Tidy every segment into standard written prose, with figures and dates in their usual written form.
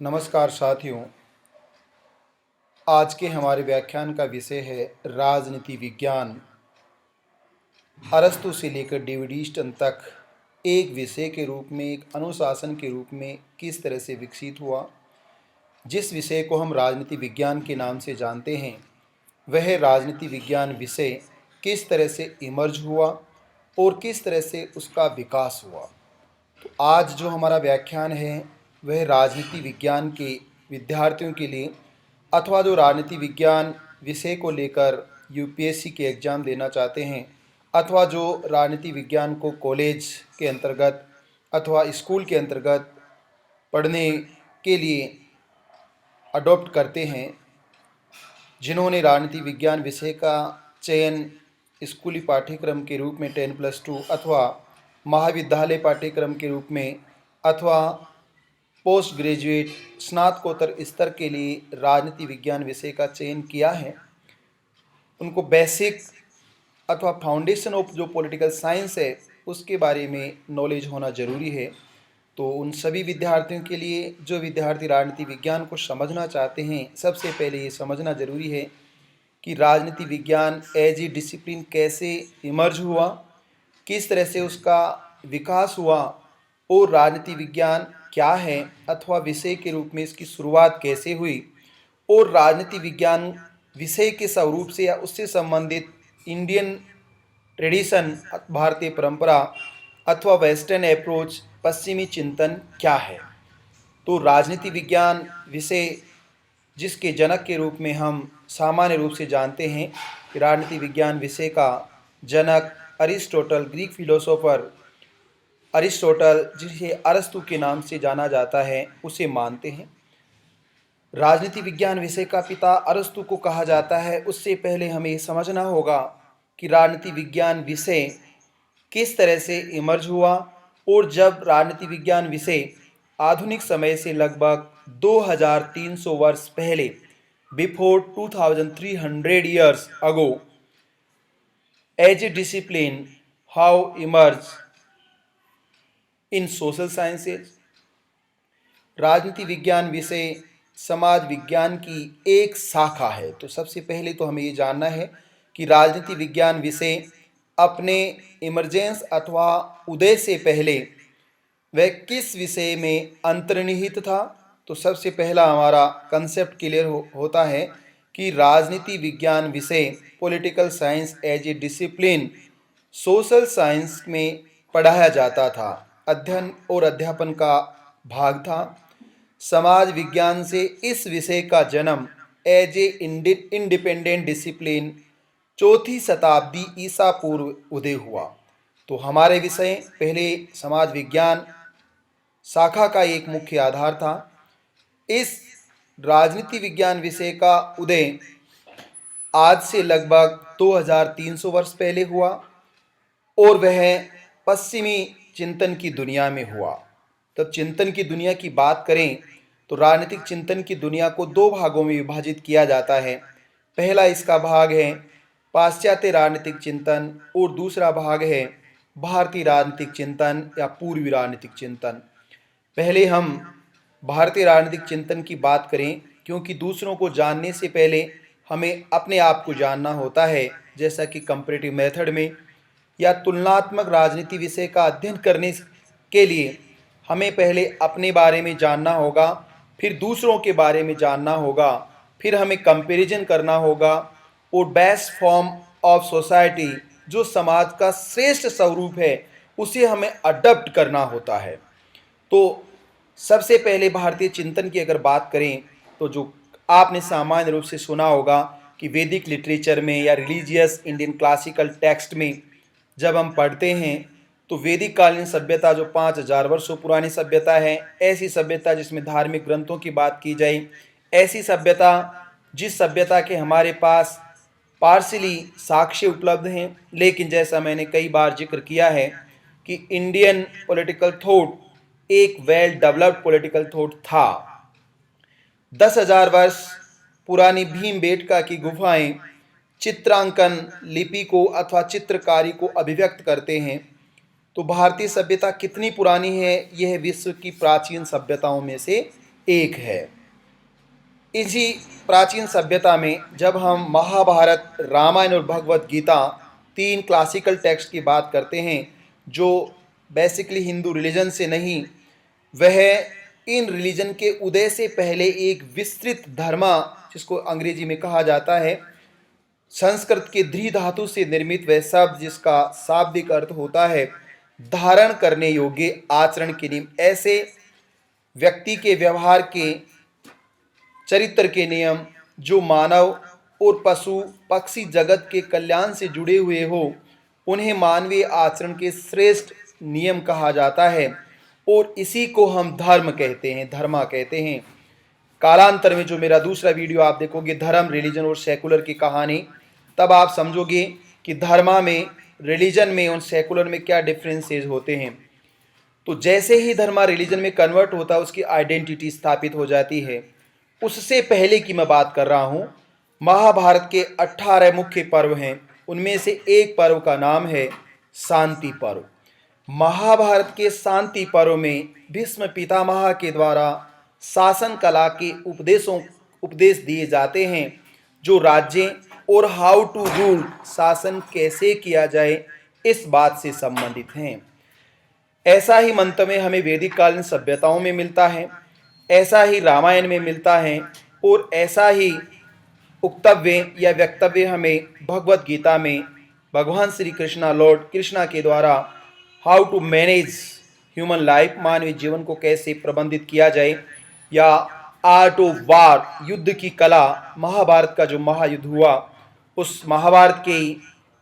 नमस्कार साथियों। आज के हमारे व्याख्यान का विषय है राजनीति विज्ञान। अरस्तु से लेकर डेविड तक एक विषय के रूप में, एक अनुशासन के रूप में किस तरह से विकसित हुआ। जिस विषय को हम राजनीति विज्ञान के नाम से जानते हैं, वह राजनीति विज्ञान विषय किस तरह से इमर्ज हुआ और किस तरह से उसका विकास हुआ। तो आज जो हमारा व्याख्यान है वह राजनीति विज्ञान के विद्यार्थियों के लिए, अथवा जो राजनीति विज्ञान विषय को लेकर यूपीएससी के एग्ज़ाम देना चाहते हैं, अथवा जो राजनीति विज्ञान को कॉलेज के अंतर्गत अथवा स्कूल के अंतर्गत पढ़ने के लिए अडॉप्ट करते हैं, जिन्होंने राजनीति विज्ञान विषय का चयन स्कूली पाठ्यक्रम के रूप में 10+2 अथवा महाविद्यालय पाठ्यक्रम के रूप में अथवा पोस्ट ग्रेजुएट स्नातकोत्तर स्तर के लिए राजनीति विज्ञान विषय का चयन किया है, उनको बेसिक अथवा फाउंडेशन ऑफ जो पॉलिटिकल साइंस है उसके बारे में नॉलेज होना ज़रूरी है। तो उन सभी विद्यार्थियों के लिए, जो विद्यार्थी राजनीति विज्ञान को समझना चाहते हैं, सबसे पहले ये समझना ज़रूरी है कि राजनीति विज्ञान एज ए डिसिप्लिन कैसे इमर्ज हुआ, किस तरह से उसका विकास हुआ और राजनीति विज्ञान क्या है अथवा विषय के रूप में इसकी शुरुआत कैसे हुई, और राजनीति विज्ञान विषय के स्वरूप से या उससे संबंधित इंडियन ट्रेडिशन, भारतीय परंपरा अथवा वेस्टर्न अप्रोच, पश्चिमी चिंतन क्या है। तो राजनीति विज्ञान विषय जिसके जनक के रूप में हम सामान्य रूप से जानते हैं कि राजनीति विज्ञान विषय का जनक अरिस्टोटल, ग्रीक फिलोसोफर अरिस्टोटल, जिसे अरस्तु के नाम से जाना जाता है, उसे मानते हैं। राजनीति विज्ञान विषय का पिता अरस्तु को कहा जाता है। उससे पहले हमें समझना होगा कि राजनीति विज्ञान विषय किस तरह से इमर्ज हुआ, और जब राजनीति विज्ञान विषय आधुनिक समय से लगभग 2300 वर्ष पहले, before 2300 years ago, as a discipline how emerge in social sciences. राजनीति विज्ञान विषय समाज विज्ञान की एक शाखा है। तो सबसे पहले तो हमें ये जानना है कि राजनीति विज्ञान विषय अपने इमरजेंस अथवा उदय से पहले वह किस विषय में अंतर्निहित था। तो सबसे पहला हमारा कंसेप्ट क्लियर होता है कि राजनीति विज्ञान विषय political science as a discipline social science में पढ़ाया जाता था, अध्ययन और अध्यापन का भाग था। समाज विज्ञान से इस विषय का जन्म एज ए इंडिपेंडेंट डिसिप्लिन 4वीं शताब्दी ईसा पूर्व उदय हुआ। तो हमारे विषय पहले समाज विज्ञान शाखा का एक मुख्य आधार था। इस राजनीति विज्ञान विषय का उदय आज से लगभग 2300 वर्ष पहले हुआ, और वह पश्चिमी चिंतन की दुनिया में हुआ। तब चिंतन की दुनिया की बात करें तो राजनीतिक चिंतन की दुनिया को 2 भागों में विभाजित किया जाता है। पहला इसका भाग है पाश्चात्य राजनीतिक चिंतन, और दूसरा भाग है भारतीय राजनीतिक चिंतन या पूर्वी राजनीतिक चिंतन। पहले हम भारतीय राजनीतिक चिंतन की बात करें, क्योंकि दूसरों को जानने से पहले हमें अपने आप को जानना होता है। जैसा कि कंपैरेटिव मेथड में या तुलनात्मक राजनीति विषय का अध्ययन करने के लिए हमें पहले अपने बारे में जानना होगा, फिर दूसरों के बारे में जानना होगा, फिर हमें कंपैरिजन करना होगा, और बेस्ट फॉर्म ऑफ सोसाइटी, जो समाज का श्रेष्ठ स्वरूप है, उसे हमें अडॉप्ट करना होता है। तो सबसे पहले भारतीय चिंतन की अगर बात करें तो जो आपने सामान्य रूप से सुना होगा कि वैदिक लिटरेचर में या रिलीजियस इंडियन क्लासिकल टेक्स्ट में जब हम पढ़ते हैं तो वैदिक कालीन सभ्यता जो 5000 वर्षों पुरानी सभ्यता है, ऐसी सभ्यता जिसमें धार्मिक ग्रंथों की बात की जाए, ऐसी सभ्यता जिस सभ्यता के हमारे पास पार्शियली साक्ष्य उपलब्ध हैं, लेकिन जैसा मैंने कई बार जिक्र किया है कि इंडियन पॉलिटिकल थॉट एक वेल डेवलप्ड पॉलिटिकल थॉट था। 10,000 वर्ष पुरानी भीमबेटका की गुफाएं चित्रांकन लिपि को अथवा चित्रकारी को अभिव्यक्त करते हैं। तो भारतीय सभ्यता कितनी पुरानी है, यह विश्व की प्राचीन सभ्यताओं में से एक है। इसी प्राचीन सभ्यता में जब हम महाभारत, रामायण और भगवत गीता, तीन क्लासिकल टेक्स्ट की बात करते हैं जो बेसिकली हिंदू रिलीजन से नहीं, वह इन रिलीजन के उदय से पहले एक विस्तृत धर्मा, जिसको अंग्रेजी में कहा जाता है, संस्कृत के ध्री धातु से निर्मित वह शब्द जिसका शाब्दिक अर्थ होता है धारण करने योग्य आचरण के नियम, ऐसे व्यक्ति के व्यवहार के, चरित्र के नियम जो मानव और पशु पक्षी जगत के कल्याण से जुड़े हुए हो, उन्हें मानवीय आचरण के श्रेष्ठ नियम कहा जाता है और इसी को हम धर्म कहते हैं, धर्मा कहते हैं। कालांतर में जो मेरा दूसरा वीडियो आप देखोगे, धर्म, रिलीजन और सेकुलर की कहानी, तब आप समझोगे कि धर्मा में, रिलीजन में और सेकुलर में क्या डिफरेंसेस होते हैं। तो जैसे ही धर्मा रिलीजन में कन्वर्ट होता है, उसकी आइडेंटिटी स्थापित हो जाती है। उससे पहले की मैं बात कर रहा हूँ, महाभारत के 18 मुख्य पर्व हैं, उनमें से एक पर्व का नाम है शांति पर्व। महाभारत के शांति पर्व में भीष्म पितामह के द्वारा शासन कला के उपदेश दिए जाते हैं जो राज्य और हाउ टू रूल, शासन कैसे किया जाए, इस बात से संबंधित हैं। ऐसा ही मंतव्य हमें वैदिक कालीन सभ्यताओं में मिलता है, ऐसा ही रामायण में मिलता है और ऐसा ही उक्तव्य या वक्तव्य हमें भगवत गीता में भगवान श्री कृष्णा, लॉर्ड कृष्णा के द्वारा how to manage human life, मानवीय जीवन को कैसे प्रबंधित किया जाए, या आर्ट ऑफ वार, युद्ध की कला, महाभारत का जो महायुद्ध हुआ उस महाभारत के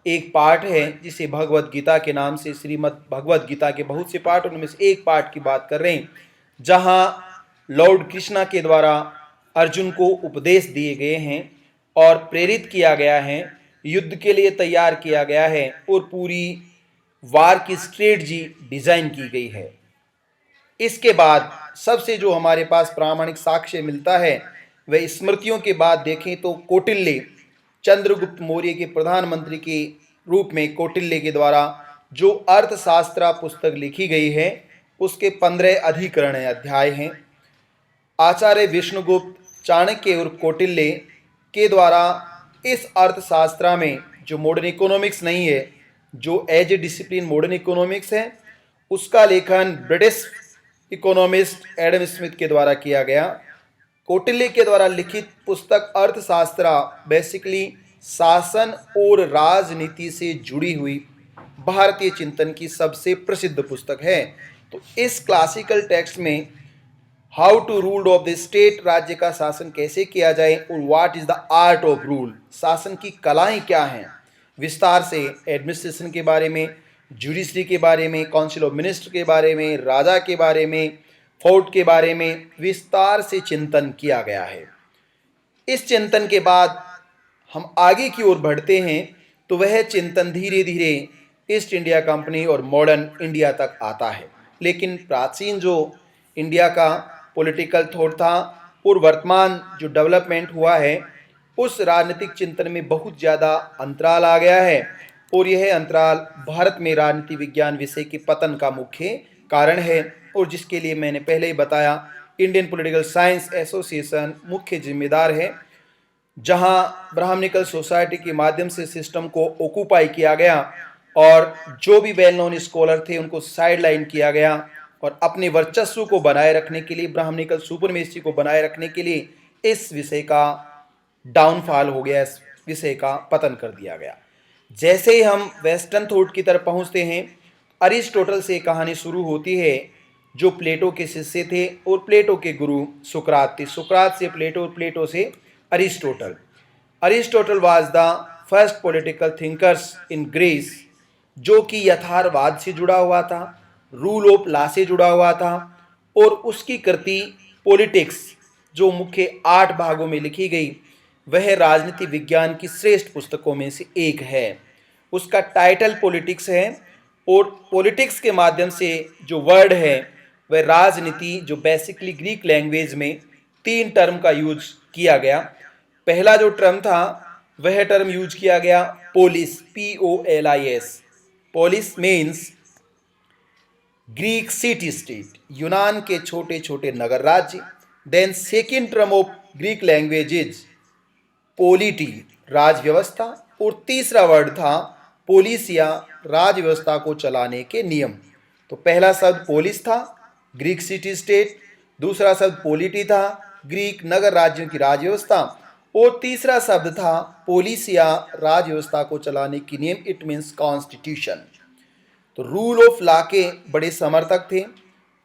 एक पार्ट है जिसे भगवत गीता के नाम से, श्रीमद् भगवत गीता के बहुत से पार्ट, उनमें से एक पार्ट की बात कर रहे हैं जहां लॉर्ड कृष्णा के द्वारा अर्जुन को उपदेश दिए गए हैं और प्रेरित किया गया है, युद्ध के लिए तैयार किया गया है और पूरी वार की स्ट्रेटजी डिजाइन की गई है। इसके बाद सबसे जो हमारे पास प्रामाणिक साक्ष्य मिलता है वह स्मृतियों के बाद देखें तो कौटिल्य, चंद्रगुप्त मौर्य के प्रधानमंत्री के रूप में कौटिल्य के द्वारा जो अर्थशास्त्र पुस्तक लिखी गई है उसके 15 अधिकरण अध्याय हैं। आचार्य विष्णुगुप्त, चाणक्य और कौटिल्य के द्वारा इस अर्थशास्त्र में, जो मॉडर्न इकोनॉमिक्स नहीं है, जो as a discipline modern economics है, उसका लेखन ब्रिटिश इकोनॉमिस्ट एडम स्मिथ के द्वारा किया गया। कौटिल्य के द्वारा लिखित पुस्तक अर्थशास्त्र बेसिकली शासन और राजनीति से जुड़ी हुई भारतीय चिंतन की सबसे प्रसिद्ध पुस्तक है। तो इस क्लासिकल टेक्स्ट में how to rule of the state, राज्य का शासन कैसे किया जाए, और what is the art of rule, शासन की कलाएं क्या हैं, विस्तार से एडमिनिस्ट्रेशन के बारे में, जुडिशरी के बारे में, काउंसिल ऑफ मिनिस्टर के बारे में, राजा के बारे में, फोर्ट के बारे में विस्तार से चिंतन किया गया है। इस चिंतन के बाद हम आगे की ओर बढ़ते हैं तो वह चिंतन धीरे धीरे ईस्ट इंडिया कंपनी और मॉडर्न इंडिया तक आता है। लेकिन प्राचीन जो इंडिया का पॉलिटिकल थॉट था और वर्तमान जो डेवलपमेंट हुआ है उस राजनीतिक चिंतन में बहुत ज़्यादा अंतराल आ गया है और यह अंतराल भारत में राजनीति विज्ञान विषय के पतन का मुख्य कारण है, और जिसके लिए मैंने पहले ही बताया इंडियन पॉलिटिकल साइंस एसोसिएशन मुख्य जिम्मेदार है, जहां ब्राह्मणिकल सोसाइटी के माध्यम से सिस्टम को ऑक्यूपाई किया गया और जो भी वेल नोन स्कॉलर थे उनको साइड लाइन किया गया और अपने वर्चस्व को बनाए रखने के लिए, ब्राह्मणिकल सुपरमेसी को बनाए रखने के लिए इस विषय का डाउनफॉल हो गया, इस विषय का पतन कर दिया गया। जैसे ही हम वेस्टर्न थॉट की तरफ पहुंचते हैं, अरिस्टोटल से कहानी शुरू होती है जो प्लेटो के शिष्य थे और प्लेटो के गुरु सुकरात थे। सुकरात से प्लेटो, प्लेटो से Aristotle. Aristotle was the first political thinkers in Greece, जो कि यथार्थवाद से जुड़ा हुआ था, रूल ऑफ लॉ से जुड़ा हुआ था, और उसकी कृति पॉलिटिक्स जो मुख्य 8 भागों में लिखी गई वह राजनीति विज्ञान की श्रेष्ठ पुस्तकों में से एक है। उसका टाइटल पॉलिटिक्स है और पॉलिटिक्स के माध्यम से जो वर्ड है वह राजनीति, जो बेसिकली ग्रीक लैंग्वेज में 3 टर्म का यूज किया गया। पहला जो टर्म था वह टर्म यूज किया गया polis, POLIS। Polis means Greek city state, यूनान के छोटे छोटे नगर राज्य, then second term of Greek language is polity, राज व्यवस्था। और तीसरा वर्ड था पोलिसिया, राज व्यवस्था को चलाने के नियम। तो पहला शब्द पोलिस था, ग्रीक सिटी स्टेट। दूसरा शब्द पोलिटी था, ग्रीक नगर राज्यों की राज व्यवस्था। और तीसरा शब्द था पोलिसिया, राज व्यवस्था को चलाने की नियम। It means constitution. तो रूल ऑफ लॉ के बड़े समर्थक थे।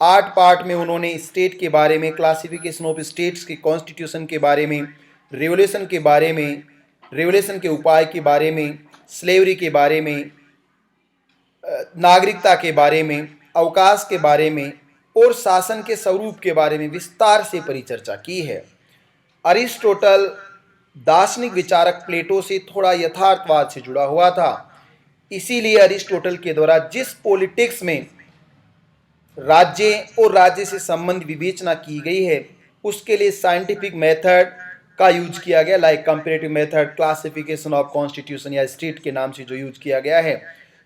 8 पार्ट में उन्होंने स्टेट के बारे में, क्लासिफिकेशन ऑफ स्टेट्स के, कॉन्स्टिट्यूशन के बारे में, रेवोल्यूशन के बारे में, रेवोल्यूशन के उपाय के बारे में, स्लेवरी के बारे में, नागरिकता के बारे में, अवकाश के बारे में और शासन के स्वरूप के बारे में विस्तार से परिचर्चा की है। अरिस्टोटल दार्शनिक विचारक प्लेटो से थोड़ा यथार्थवाद से जुड़ा हुआ था। इसीलिए अरिस्टोटल के द्वारा जिस पॉलिटिक्स में राज्य और राज्य से संबंध विवेचना की गई है उसके लिए साइंटिफिक मेथड का यूज किया गया, like comparative method, classification of constitution या स्टेट के नाम से जो यूज किया गया है।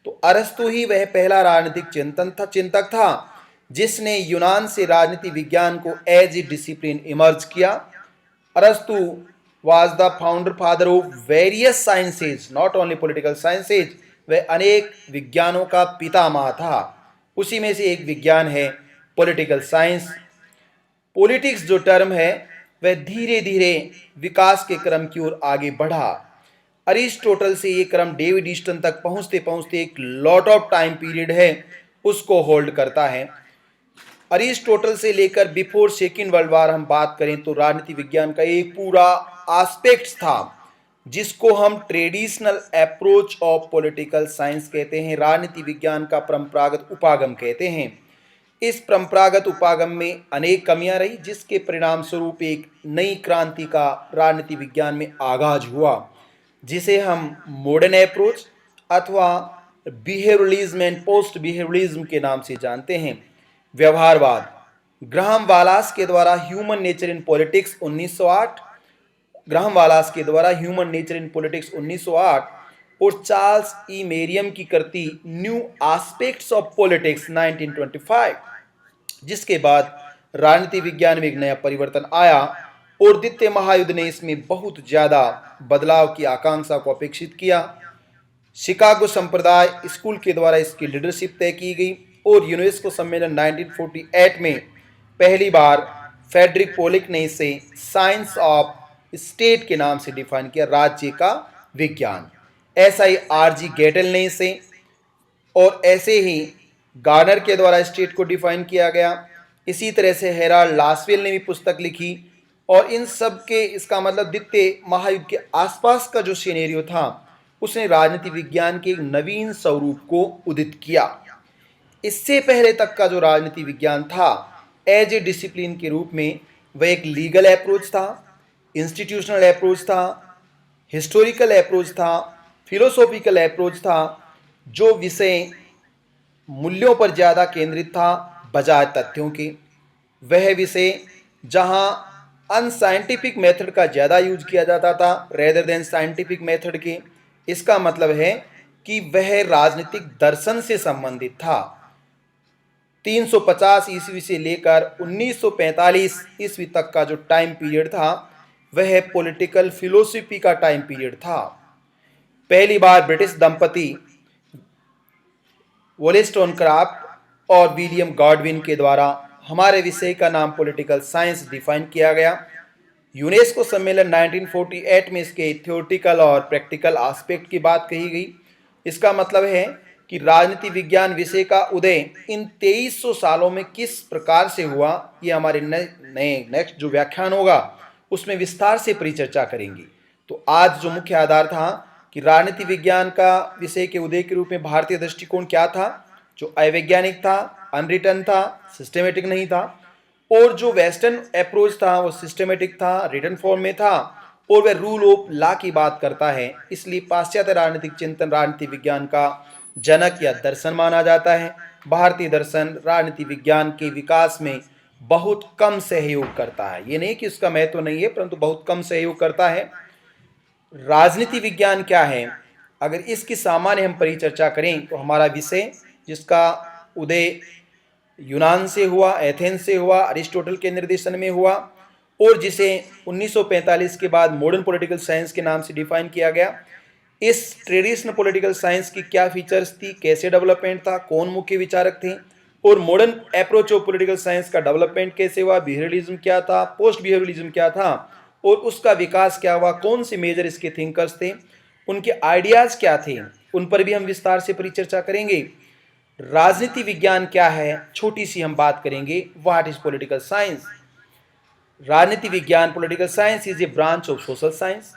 तो अरस्तु ही वह पहला राजनीतिक चिंतक था जिसने यूनान से राजनीति विज्ञान को एज ए डिसिप्लिन इमर्ज किया। अरस्तु was the founder father of various sciences, not only political sciences। वह अनेक विज्ञानों का पितामह था। उसी में से एक विज्ञान है पॉलिटिकल साइंस। पॉलिटिक्स जो टर्म है वह धीरे धीरे विकास के क्रम की ओर आगे बढ़ा। अरिस्टोटल से ये क्रम डेविड ईस्टन तक पहुंचते पहुंचते एक लॉट ऑफ टाइम पीरियड है उसको होल्ड करता है। अरिस्टोटल से लेकर बिफोर सेकेंड वर्ल्ड वार हम बात करें तो राजनीति विज्ञान का एक पूरा एस्पेक्ट्स था जिसको हम traditional approach of political science कहते हैं, राजनीति विज्ञान का परंपरागत उपागम कहते हैं। इस परंपरागत उपागम में अनेक कमियां रही जिसके परिणाम स्वरूप एक नई क्रांति का राजनीति विज्ञान में आगाज हुआ जिसे हम मॉडर्न अप्रोच अथवा बिहेवियरलिज्म एंड पोस्ट बिहेवियरलिज्म के नाम से जानते हैं। व्यवहारवाद, ग्राहम वालास के द्वारा human nature in politics 1908, Graham Wallas के द्वारा ह्यूमन नेचर इन पॉलिटिक्स 1908 और चार्ल्स ई मेरियम की कृति न्यू एस्पेक्ट्स ऑफ पॉलिटिक्स 1925, जिसके बाद राजनीति विज्ञान में एक नया परिवर्तन आया और द्वितीय महायुद्ध ने इसमें बहुत ज्यादा बदलाव की आकांक्षा को अपेक्षित किया। शिकागो संप्रदाय स्कूल के द्वारा इसकी लीडरशिप तय की गई और यूनेस्को सम्मेलन 1948 में पहली बार फ्रेडरिक पोलिक ने इसे साइंस ऑफ स्टेट के नाम से डिफाइन किया, राज्य का विज्ञान। ऐसा ही आरजी गेटल ने इसे, और ऐसे ही गार्नर के द्वारा स्टेट को डिफाइन किया गया। इसी तरह से हेराल्ड लासवेल ने भी पुस्तक लिखी और इन सब के, इसका मतलब द्वितीय महायुद्ध के आसपास का जो सिनेरियो था उसने राजनीति विज्ञान के एक नवीन स्वरूप को उदित किया। इससे पहले तक का जो राजनीति विज्ञान था एज ए डिसिप्लिन के रूप में वह एक लीगल अप्रोच था, इंस्टीट्यूशनल अप्रोच था, हिस्टोरिकल अप्रोच था, फिलोसॉफिकल अप्रोच था, जो विषय मूल्यों पर ज़्यादा केंद्रित था बजाय तथ्यों के। वह विषय जहां अनसाइंटिफिक मेथड का ज़्यादा यूज किया जाता था रेदर देन साइंटिफिक मेथड के। इसका मतलब है कि वह राजनीतिक दर्शन से संबंधित था। 350 ईस्वी से लेकर 1945 ईस्वी तक का जो टाइम पीरियड था वह पॉलिटिकल फिलोसफी का टाइम पीरियड था। पहली बार ब्रिटिश दंपति वोलेस्टोनक्राफ्ट और विलियम गॉडविन के द्वारा हमारे विषय का नाम पॉलिटिकल साइंस डिफाइन किया गया। यूनेस्को सम्मेलन 1948 में इसके थ्योरेटिकल और प्रैक्टिकल एस्पेक्ट की बात कही गई। इसका मतलब है कि राजनीति विज्ञान विषय का उदय इन 2300 सालों में किस प्रकार से हुआ, ये हमारे नेक्स्ट जो व्याख्यान होगा उसमें विस्तार से परिचर्चा करेंगे। तो आज जो मुख्य आधार था कि राजनीति विज्ञान का विषय के उदय के रूप में भारतीय दृष्टिकोण क्या था, जो अवैज्ञानिक था, अनरिटन था, सिस्टमेटिक नहीं था, और जो वेस्टर्न अप्रोच था वो सिस्टमेटिक था, रिटन फॉर्म में था, और वह रूल ऑफ लॉ की बात करता है। इसलिए पाश्चात्य राजनीतिक चिंतन राजनीति विज्ञान का जनक या दर्शन माना जाता है। भारतीय दर्शन राजनीति विज्ञान के विकास में बहुत कम सहयोग करता है। ये नहीं कि उसका महत्व नहीं है, परंतु बहुत कम सहयोग करता है। राजनीति विज्ञान क्या है, अगर इसकी सामान्य हम परिचर्चा करें तो हमारा विषय जिसका उदय यूनान से हुआ, एथेंस से हुआ, अरिस्टोटल के निर्देशन में हुआ, और जिसे 1945 के बाद मॉडर्न पॉलिटिकल साइंस के नाम से डिफाइन किया गया। इस ट्रेडिशनल पॉलिटिकल साइंस की क्या फीचर्स थी, कैसे डेवलपमेंट था, कौन मुख्य विचारक थे, और modern approach of political science का डेवलपमेंट कैसे हुआ, बिहेवियरलिज्म क्या था, पोस्ट बिहेवियरलिज्म क्या था, और उसका विकास क्या हुआ, कौन से मेजर इसके थिंकर्स थे, उनके आइडियाज क्या थे, उन पर भी हम विस्तार से परिचर्चा करेंगे। राजनीति विज्ञान क्या है, छोटी सी हम बात करेंगे। What is political science? राजनीति विज्ञान, political science is a branch of social science.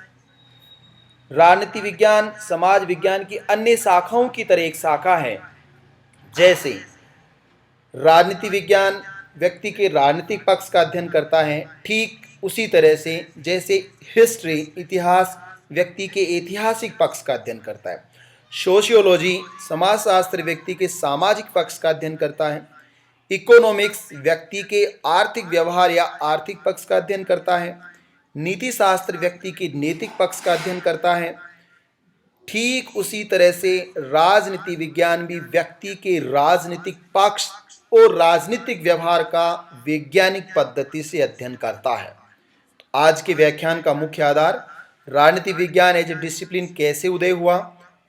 राजनीति विज्ञान समाज विज्ञान की अन्य शाखाओं की तरह एक शाखा है। जैसे राजनीति विज्ञान व्यक्ति के राजनीतिक पक्ष का अध्ययन करता है, ठीक उसी तरह से जैसे हिस्ट्री, इतिहास, व्यक्ति के ऐतिहासिक पक्ष का अध्ययन करता है। सोशियोलॉजी, समाजशास्त्र, व्यक्ति के सामाजिक पक्ष का अध्ययन करता है। इकोनॉमिक्स, व्यक्ति के आर्थिक व्यवहार या आर्थिक पक्ष का अध्ययन करता है। नीति शास्त्र, व्यक्ति के नैतिक पक्ष का अध्ययन करता है। ठीक उसी तरह से राजनीति विज्ञान भी व्यक्ति के राजनीतिक पक्ष और राजनीतिक व्यवहार का वैज्ञानिक पद्धति से अध्ययन करता है। आज के व्याख्यान का मुख्य आधार राजनीति विज्ञान एज ए डिसिप्लिन कैसे उदय हुआ।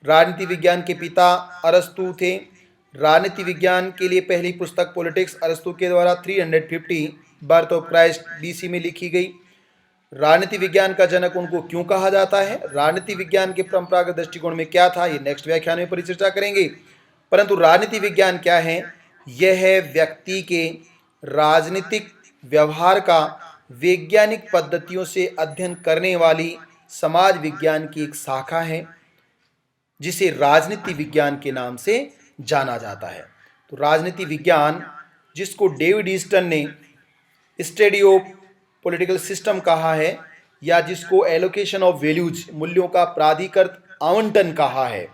राजनीति विज्ञान के पिता अरस्तु थे। राजनीति विज्ञान के लिए पहली पुस्तक पॉलिटिक्स अरस्तु के द्वारा 350 बर्थ ऑफ क्राइस्ट BC में लिखी गई। राजनीति विज्ञान का जनक उनको क्यों कहा जाता है, राजनीति विज्ञान के परंपरागत दृष्टिकोण में क्या था, ये नेक्स्ट व्याख्यान में परिचर्चा करेंगे। परंतु राजनीति विज्ञान क्या है? यह है व्यक्ति के राजनीतिक व्यवहार का वैज्ञानिक पद्धतियों से अध्ययन करने वाली समाज विज्ञान की एक शाखा है, जिसे राजनीति विज्ञान के नाम से जाना जाता है। तो राजनीति विज्ञान, जिसको डेविड ईस्टन ने स्टडी ऑफ पॉलिटिकल सिस्टम कहा है, या जिसको एलोकेशन ऑफ वैल्यूज, मूल्यों का प्राधिकृत आवंटन कहा है,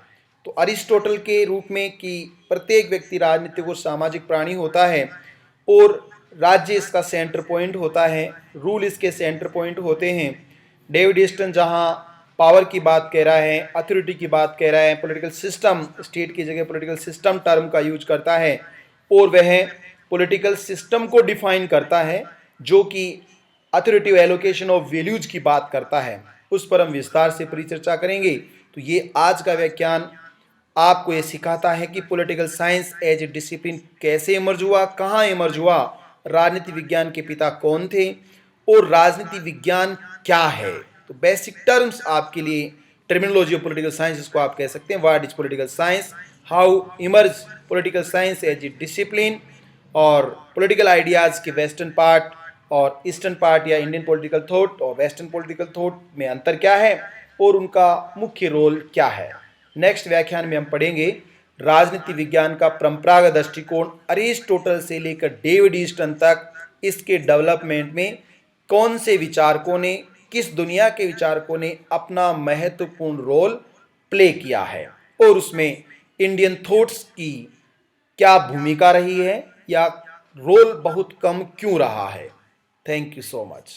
तो अरिस्टोटल के रूप में कि प्रत्येक व्यक्ति राजनीतिक और सामाजिक प्राणी होता है और राज्य इसका सेंटर पॉइंट होता है, रूल इसके सेंटर पॉइंट होते हैं। डेविड ईस्टन जहां पावर की बात कह रहा है, अथॉरिटी की बात कह रहा है, पॉलिटिकल सिस्टम, स्टेट की जगह पॉलिटिकल सिस्टम टर्म का यूज करता है, और वह पॉलिटिकल सिस्टम को डिफाइन करता है जो कि अथॉरिटी एलोकेशन ऑफ वैल्यूज की बात करता है। उस पर हम विस्तार से परिचर्चा करेंगे। तो ये आज का व्याख्यान आपको ये सिखाता है कि political science as a discipline कैसे इमर्ज हुआ, कहाँ इमर्ज हुआ, राजनीति विज्ञान के पिता कौन थे, और राजनीति विज्ञान क्या है। तो बेसिक टर्म्स आपके लिए, टर्मिनोलॉजी ऑफ पॉलिटिकल साइंस इसको आप कह सकते हैं। What is political science, how emerge political science as a discipline, और पॉलिटिकल आइडियाज के वेस्टर्न पार्ट और ईस्टर्न पार्ट या इंडियन पॉलिटिकल थॉट और वेस्टर्न पॉलिटिकल थॉट में अंतर क्या है और उनका मुख्य रोल क्या है। नेक्स्ट व्याख्यान में हम पढ़ेंगे राजनीति विज्ञान का परंपरागत दृष्टिकोण अरिस्टोटल से लेकर डेविड ईस्टन तक, इसके डेवलपमेंट में कौन से विचारकों ने, किस दुनिया के विचारकों ने अपना महत्वपूर्ण रोल प्ले किया है, और उसमें इंडियन थॉट्स की क्या भूमिका रही है या रोल बहुत कम क्यों रहा है। Thank you so much.